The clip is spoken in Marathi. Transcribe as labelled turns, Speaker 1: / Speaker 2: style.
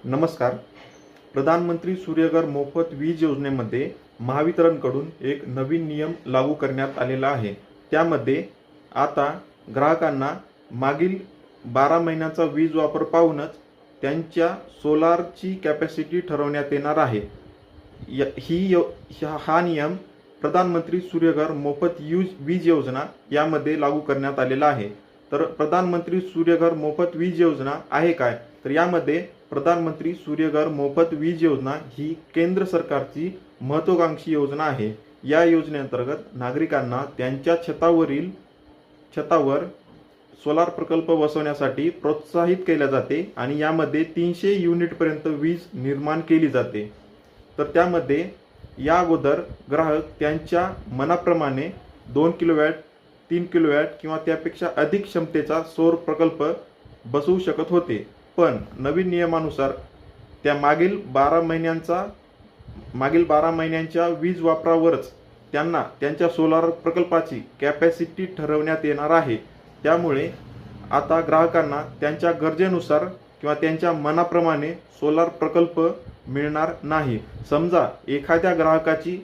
Speaker 1: नमस्कार. प्रधानमंत्री सूर्यघर मोफत वीज योजनेमध्ये महावितरणकडून एक नवीन नियम लागू करण्यात आलेला आहे. त्यामध्ये आता ग्राहकांना मागील 12 महिन्यांचा वीज वापर पाहूनच त्यांच्या सोलारची कॅपॅसिटी ठरवण्यात येणार आहे. हा नियम प्रधानमंत्री सूर्यघर मोफत वीज योजना यामध्ये लागू करण्यात आलेला आहे. तर प्रधानमंत्री सूर्यघर मोफत वीज योजना आहे काय? तर यामध्ये प्रधानमंत्री सूर्यघर मोफत वीज योजना ही केंद्र सरकारची महत्त्वाकांक्षी योजना आहे. या योजनेअंतर्गत नागरिकांना त्यांच्या छतावर सोलार प्रकल्प बसवण्यासाठी प्रोत्साहित केले जाते आणि यामध्ये 300 युनिटपर्यंत वीज निर्माण केली जाते. तर त्यामध्ये या अगोदर ग्राहक त्यांच्या मनाप्रमाणे 2 किलोवॅट, 3 किलोवॅट किंवा त्यापेक्षा अधिक क्षमतेचा सौर प्रकल्प बसवू शकत होते. पण नवीन नियमानुसार त्या मागील 12 महिन्यांच्या वीज वापरावरच त्यांना त्यांच्या सोलार प्रकल्पाची कॅपॅसिटी ठरवण्यात येणार आहे. त्यामुळे आता ग्राहकांना त्यांच्या गरजेनुसार किंवा त्यांच्या मनाप्रमाणे सोलार प्रकल्प मिळणार नाही. समजा एखाद्या ग्राहकाची